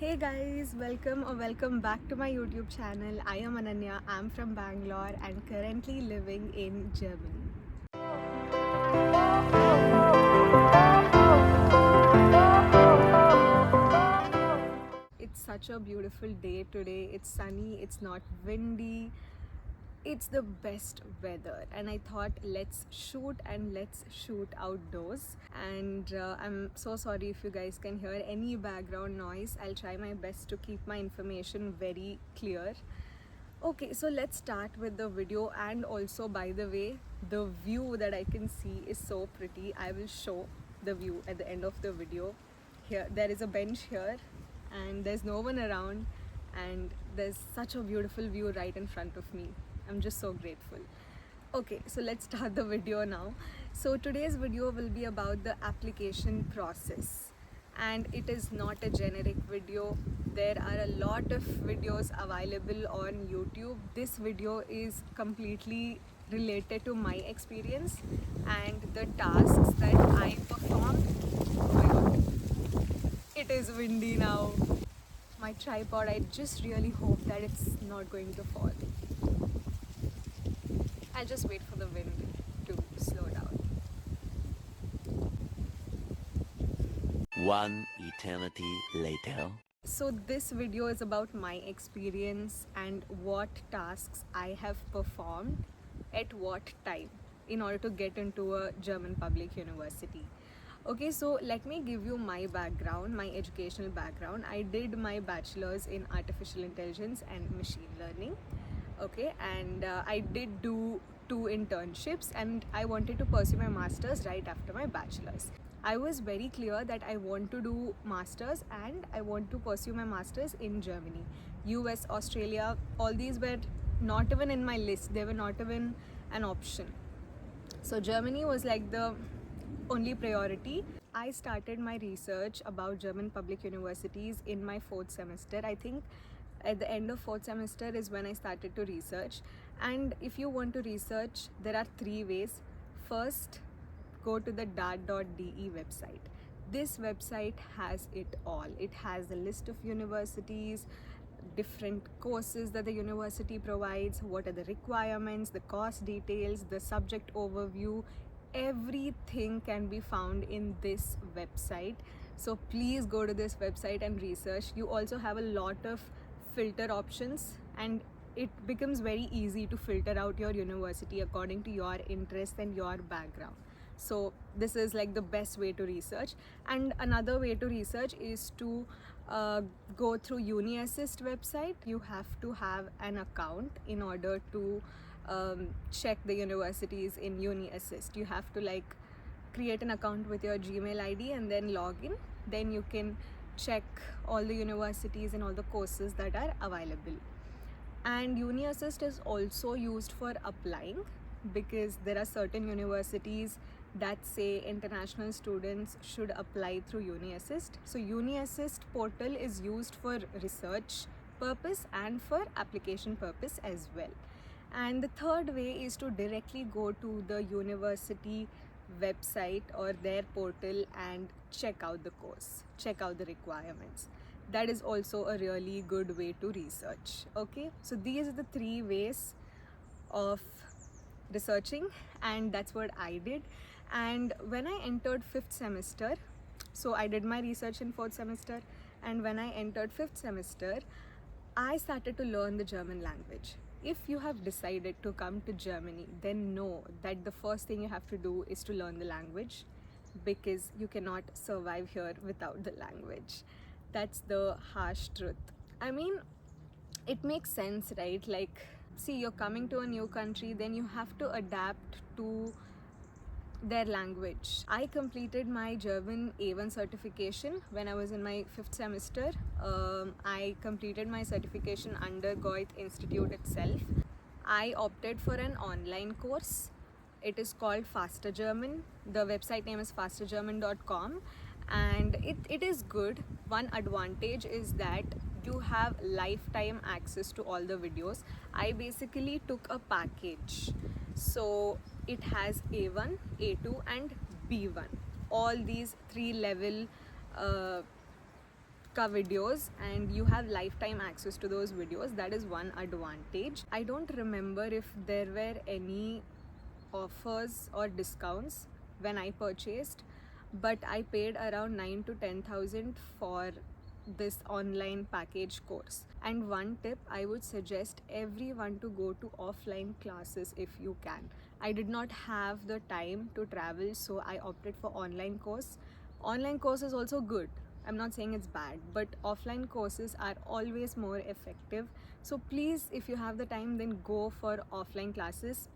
Hey guys, welcome back to my YouTube channel. I am Ananya. I'm from Bangalore and currently living in Germany. It's such a beautiful day today. It's sunny, it's not windy. It's the best weather and I thought let's shoot outdoors. And I'm so sorry if you guys can hear any background noise. I'll try my best to keep my information very clear. Okay, so let's start with the video. And also, by the way, the view that I can see is so pretty. I will show the view at the end of the video. Here there is a bench here and there's no one around, and there's such a beautiful view right in front of me. I'm just so grateful. Okay, so let's start the video now. So today's video will be about the application process, and it is not a generic video. There are a lot of videos available on YouTube. This video is completely related to my experience and the tasks that I performed. Oh my god, it is windy now. My tripod, I just really hope that it's not going to fall. I'll just wait for the wind to slow down. One eternity later. So this video is about my experience and what tasks I have performed at what time in order to get into a German public university. Okay, so let me give you my background, my educational background. I did my bachelor's in artificial intelligence and machine learning. Okay, and I did do 2 internships, and I wanted to pursue my master's right after my bachelor's. I was very clear that I want to do masters and I want to pursue my masters in Germany. US, Australia, all these were not even in my list. They were not even an option. So Germany was like the only priority. I started my research about German public universities in my 4th semester. I think at the end of 4th semester is when I started to research. And if you want to research, there are 3 ways. First, go to the dart.de website. This website has it all. It has a list of universities, different courses that the university provides, what are the requirements, the cost details, the subject overview. Everything can be found in this website. So please go to this website and research. You also have a lot of filter options, and it becomes very easy to filter out your university according to your interest and your background. So this is like the best way to research. And another way to research is to go through UniAssist website. You have to have an account in order to check the universities in UniAssist. You have to like create an account with your Gmail ID and then log in. Then you can check all the universities and all the courses that are available. And UniAssist is also used for applying, because there are certain universities that say international students should apply through UniAssist. So UniAssist portal is used for research purpose and for application purpose as well. And the third way is to directly go to the university website or their portal and check out the course, check out the requirements. That is also a really good way to research. Okay, so these are the 3 ways of researching, and that's what I did. And when I entered 5th semester, so I did my research in 4th semester, and when I entered 5th semester, I started to learn the German language. If you have decided to come to Germany, then know that the first thing you have to do is to learn the language, because you cannot survive here without the language. That's the harsh truth. I mean, it makes sense, right? Like, see, you're coming to a new country, then you have to adapt to their language. I completed my German A1 certification when I was in my 5th semester. I completed my certification under Goethe Institute itself. I opted for an online course. It is called Faster German. The website name is fastergerman.com, and it is good. One advantage is that you have lifetime access to all the videos. I basically took a package. So it has A1, A2 and B1. All these 3 level ka videos and you have lifetime access to those videos. That is one advantage. I don't remember if there were any offers or discounts when I purchased, but I paid around 9 to 10,000 for this online package course. And one tip, I would suggest everyone to go to offline classes if you can. I did not have the time to travel, so I opted for online course. Online course is also good, I'm not saying it's bad, but offline courses are always more effective. So please, if you have the time, then go for offline classes.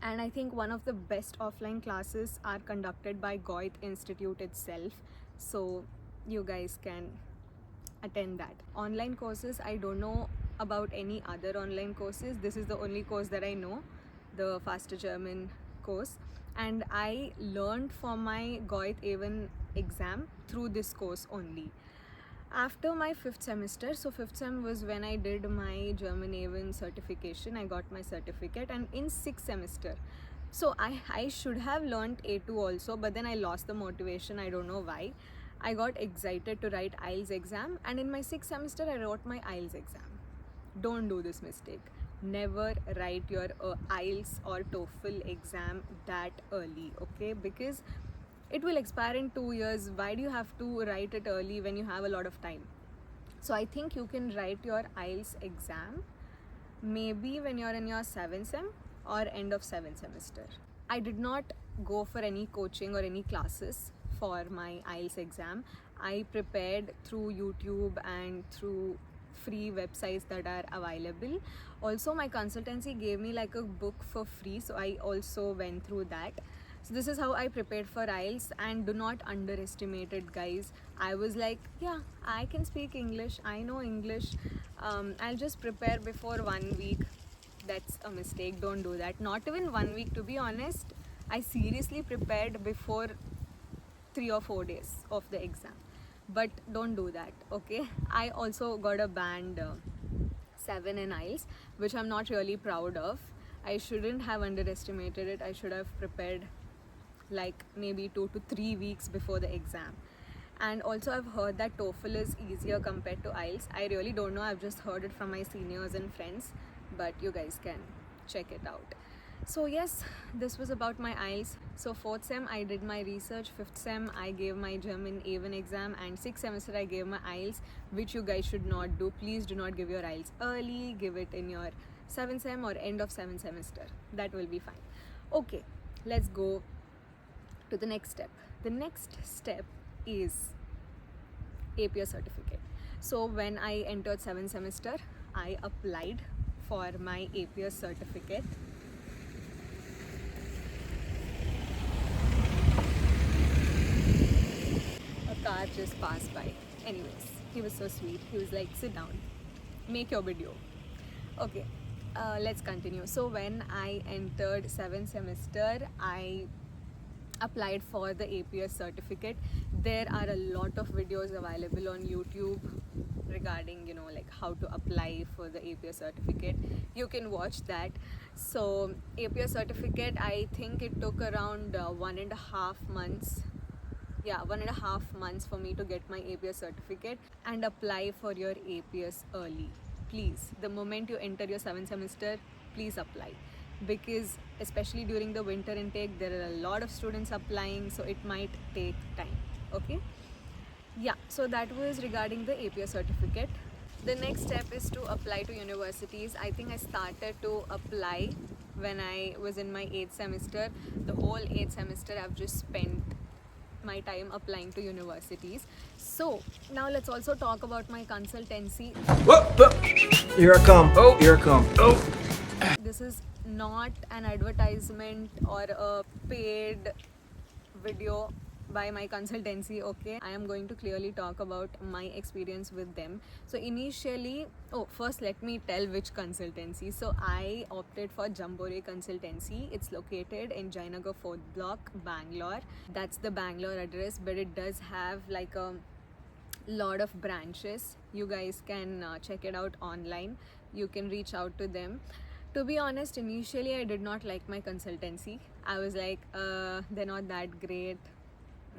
And I think one of the best offline classes are conducted by Goethe Institute itself, so you guys can attend that. Online courses, I don't know about any other online courses. This is the only course that I know, the Faster German course, and I learned for my Goethe A1 exam through this course only. After my 5th semester, so 5th sem was when I did my German A1 certification, I got my certificate. And in 6th semester, so I should have learned A2 also, but then I lost the motivation, I don't know why. I got excited to write IELTS exam, and in my 6th semester I wrote my IELTS exam. Don't do this mistake. Never write your IELTS or TOEFL exam that early, okay? Because it will expire in 2 years. Why do you have to write it early when you have a lot of time? So I think you can write your IELTS exam maybe when you're in your 7th sem or end of 7th semester. I did not go for any coaching or any classes for my IELTS exam. I prepared through YouTube and through free websites that are available. Also, my consultancy gave me like a book for free, so I also went through that. So this is how I prepared for IELTS, and do not underestimate it, guys. I was like, yeah, I can speak English, I know English, I'll just prepare before 1 week. That's a mistake, don't do that. Not even 1 week, to be honest. I seriously prepared before 3 or 4 days of the exam, but don't do that, okay? I also got a band 7 in IELTS, which I'm not really proud of. I shouldn't have underestimated it. I should have prepared like maybe 2 to 3 weeks before the exam. And also I've heard that TOEFL is easier compared to IELTS. I really don't know, I've just heard it from my seniors and friends, but you guys can check it out. So yes, this was about my IELTS. So 4th sem I did my research, 5th sem I gave my German A1 exam, and 6th semester I gave my IELTS, which you guys should not do. Please do not give your IELTS early, give it in your 7th sem or end of 7th semester. That will be fine. Okay, let's go to the next step. The next step is APR certificate. So when I entered 7th semester, I applied for my APR certificate. A car just passed by. Anyways, he was so sweet. He was like, sit down, make your video. Okay, let's continue. So when I entered 7th semester, I applied for the APS certificate. There are a lot of videos available on YouTube regarding, you know, like how to apply for the APS certificate. You can watch that. So APS certificate, I think it took around 1.5 months. Yeah, 1.5 months for me to get my APS certificate. And apply for your APS early, please. The moment you enter your 7th semester, please apply, because especially during the winter intake there are a lot of students applying, so it might take time. Okay, yeah, so that was regarding the APS certificate. The next step is to apply to universities. I think I started to apply when I was in my 8th semester. The whole 8th semester I've just spent my time applying to universities. So now let's also talk about my consultancy. Whoa. Here I come. Oh, here I come. Oh. This is not an advertisement or a paid video by my consultancy, okay? I am going to clearly talk about my experience with them. So initially, first let me tell which consultancy. So I opted for Jambore Consultancy. It's located in Jainagar 4th block, Bangalore. That's the Bangalore address, but it does have like a lot of branches. You guys can check it out online. You can reach out to them. To be honest, initially I did not like my consultancy. I was like, they're not that great.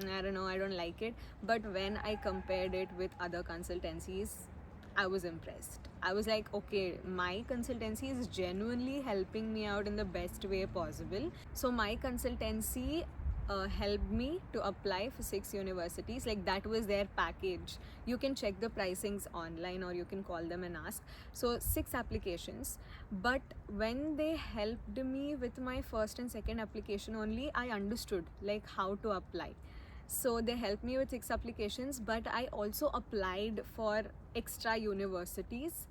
I don't know, I don't like it. But when I compared it with other consultancies, I was impressed. I was like, okay, my consultancy is genuinely helping me out in the best way possible. So my consultancy helped me to apply for 6 universities. Like, that was their package. You can check the pricings online, or you can call them and ask. So 6 applications. But when they helped me with my first and second application only, I understood like how to apply. So they helped me with 6 applications, but I also applied for extra universities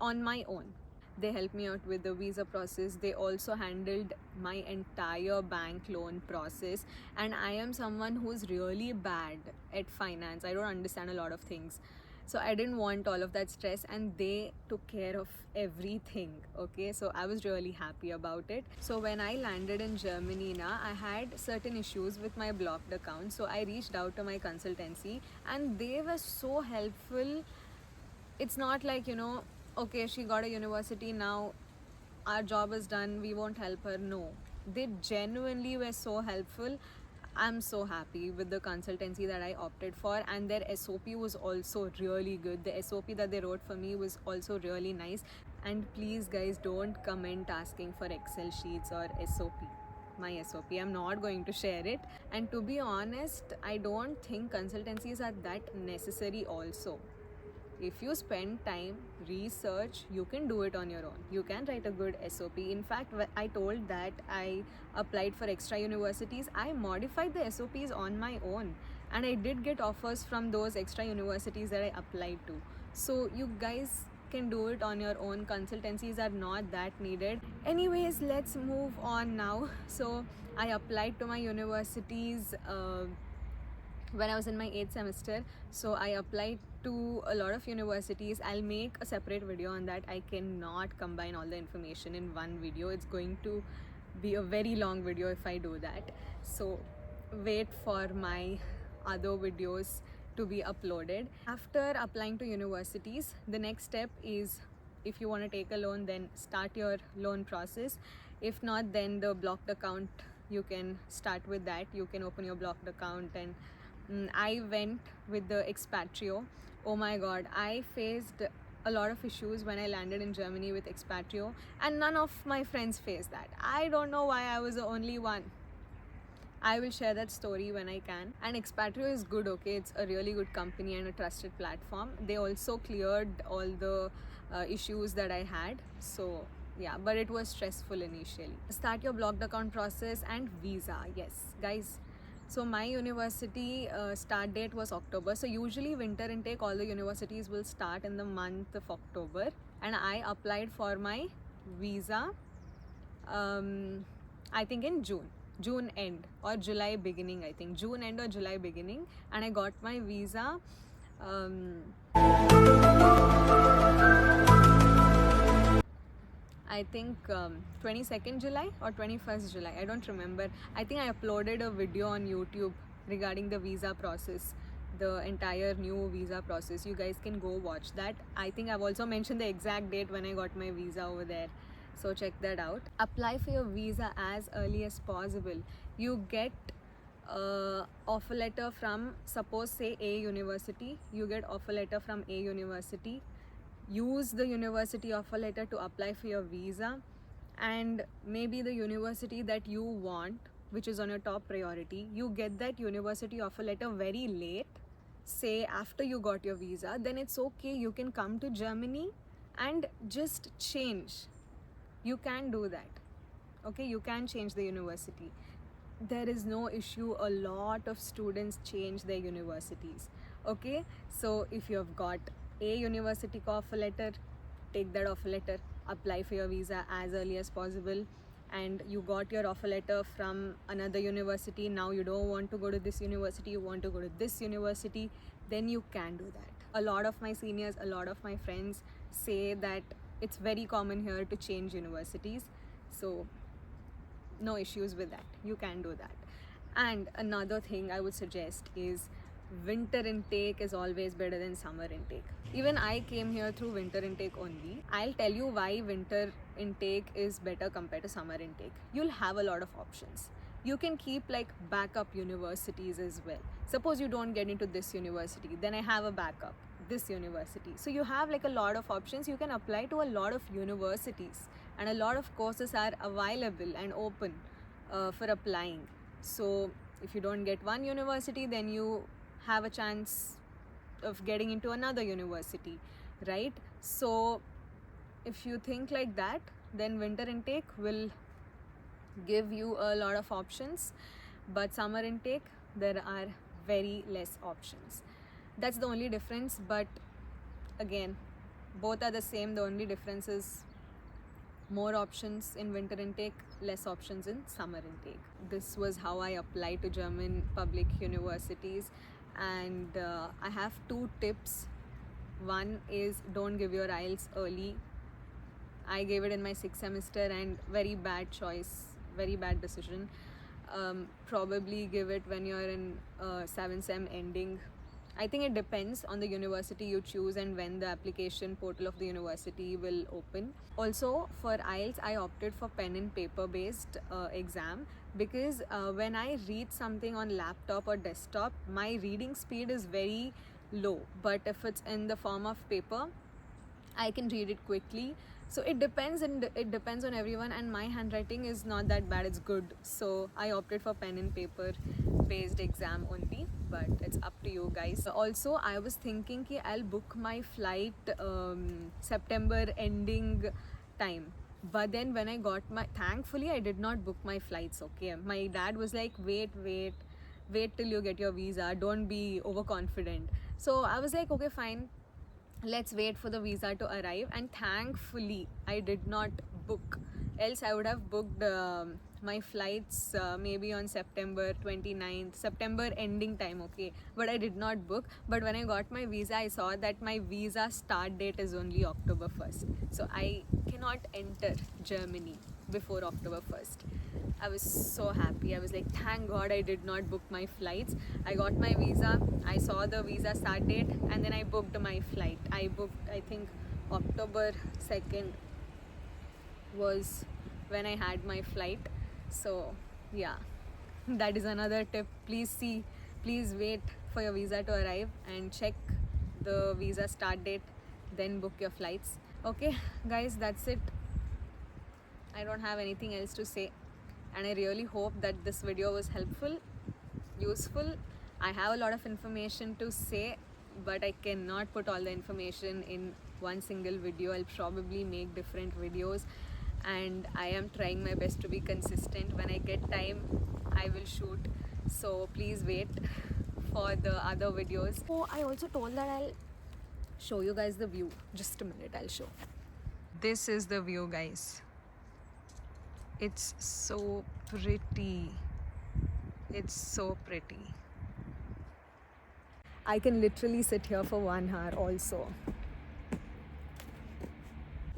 on my own. They helped me out with the visa process. They also handled my entire bank loan process. And I am someone who's really bad at finance. I don't understand a lot of things. So I didn't want all of that stress, and they took care of everything. Okay, so I was really happy about it. So when I landed in Germany now, I had certain issues with my blocked account. So I reached out to my consultancy, and they were so helpful. It's not like, okay, she got a university, now our job is done, we won't help her. No, they genuinely were so helpful. I'm so happy with the consultancy that I opted for, and their SOP was also really good. The SOP that they wrote for me was also really nice. And please guys, don't comment asking for Excel sheets or SOP. My SOP, I'm not going to share it. And to be honest, I don't think consultancies are that necessary also. If you spend time, research, you can do it on your own. You can write a good SOP. In fact, I told that I applied for extra universities, I modified the SOPs on my own, and I did get offers from those extra universities that I applied to. So you guys can do it on your own. Consultancies are not that needed. Anyways, let's move on now. So I applied to my universities when I was in my 8th semester. So I applied to a lot of universities. I'll make a separate video on that. I cannot combine all the information in one video. It's going to be a very long video if I do that. So wait for my other videos to be uploaded. After applying to universities, the next step is, if you want to take a loan, then start your loan process. If not, then the blocked account, you can start with that. You can open your blocked account. And I went with the Expatrio. Oh my god, I faced a lot of issues when I landed in Germany with Expatrio, and none of my friends faced that. I don't know why I was the only one. I will share that story when I can. And Expatrio is good, okay? It's a really good company and a trusted platform. They also cleared all the issues that I had. So yeah, but it was stressful initially. Start your blocked account process and visa. Yes, guys. So my university start date was October. So usually winter intake, all the universities will start in the month of October. And I applied for my visa, I think in June end or July beginning, I think. June end or July beginning. And I got my visa I think 22nd July or 21st July, I don't remember. I think I uploaded a video on YouTube regarding the visa process, the entire new visa process. You guys can go watch that. I think I've also mentioned the exact date when I got my visa over there. So check that out. Apply for your visa as early as possible. You get offer letter from, suppose say A university, you get offer letter from A university. Use the university offer letter to apply for your visa, and maybe the university that you want, which is on your top priority, you get that university offer letter very late, say after you got your visa, then it's okay. You can come to Germany and just change. You can do that. Okay, you can change the university. There is no issue. A lot of students change their universities. Okay, so if you have got a university offer letter, take that offer letter, apply for your visa as early as possible. And you got your offer letter from another university, now you don't want to go to this university, you want to go to this university, then you can do that. A lot of my seniors, a lot of my friends say that it's very common here to change universities, so no issues with that. You can do that. And another thing I would suggest is, winter intake is always better than summer intake. Even I came here through winter intake only. I'll tell you why winter intake is better compared to summer intake. You'll have a lot of options. you can keep like backup universities as well. Suppose you don't get into this university, then I have a backup, this university. So you have like a lot of options. You can apply to a lot of universities, and a lot of courses are available and open for applying. So if you don't get one university, then you have a chance of getting into another university, right? So if you think like that, then winter intake will give you a lot of options, but summer intake, there are very less options. That's the only difference. But again, both are the same. The only difference is more options in winter intake, less options in summer intake. This was how I applied to German public universities, and I have 2 tips. One is, don't give your IELTS early. I gave it in my 6th semester, and very bad choice, very bad decision. Probably give it when you're in 7th sem ending. I think it depends on the university you choose and when the application portal of the university will open. Also, for IELTS, I opted for pen and paper based exam, because when I read something on laptop or desktop, my reading speed is very low. But if it's in the form of paper, I can read it quickly. So it depends, and it depends on everyone, and my handwriting is not that bad, it's good. So I opted for pen and paper based exam only, but it's up to you guys. Also, I was thinking ki I'll book my flight September ending time. But then when I got thankfully I did not book my flights, okay? My dad was like, wait till you get your visa, don't be overconfident. So I was like, okay, fine, let's wait for the visa to arrive. And thankfully I did not book, else I would have booked my flights maybe on September 29th, September ending time, okay? But I did not book. But when I got my visa, I saw that my visa start date is only October 1st, so I cannot enter Germany before October 1st. I was so happy. I was like, thank God I did not book my flights. I got my visa, I saw the visa start date, and then I booked my flight. I booked, I think October 2nd was when I had my flight. So yeah, that is another tip. Please wait for your visa to arrive and check the visa start date, then book your flights. Okay guys, that's it. I don't have anything else to say, and I really hope that this video was helpful, useful. I have a lot of information to say, but I cannot put all the information in one single video. I'll probably make different videos, and I am trying my best to be consistent. When I get time, I will shoot. So please wait for the other videos. Oh, I also told that I'll show you guys the view. Just a minute, I'll show. This is the view, guys. It's so pretty. It's so pretty. I can literally sit here for 1 hour also.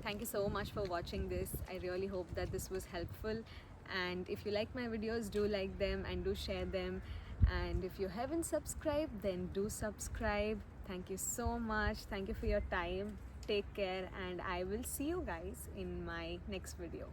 Thank you so much for watching this. I really hope that this was helpful. And if you like my videos, do like them and do share them. And if you haven't subscribed, then do subscribe. Thank you so much. Thank you for your time. Take care, and I will see you guys in my next video.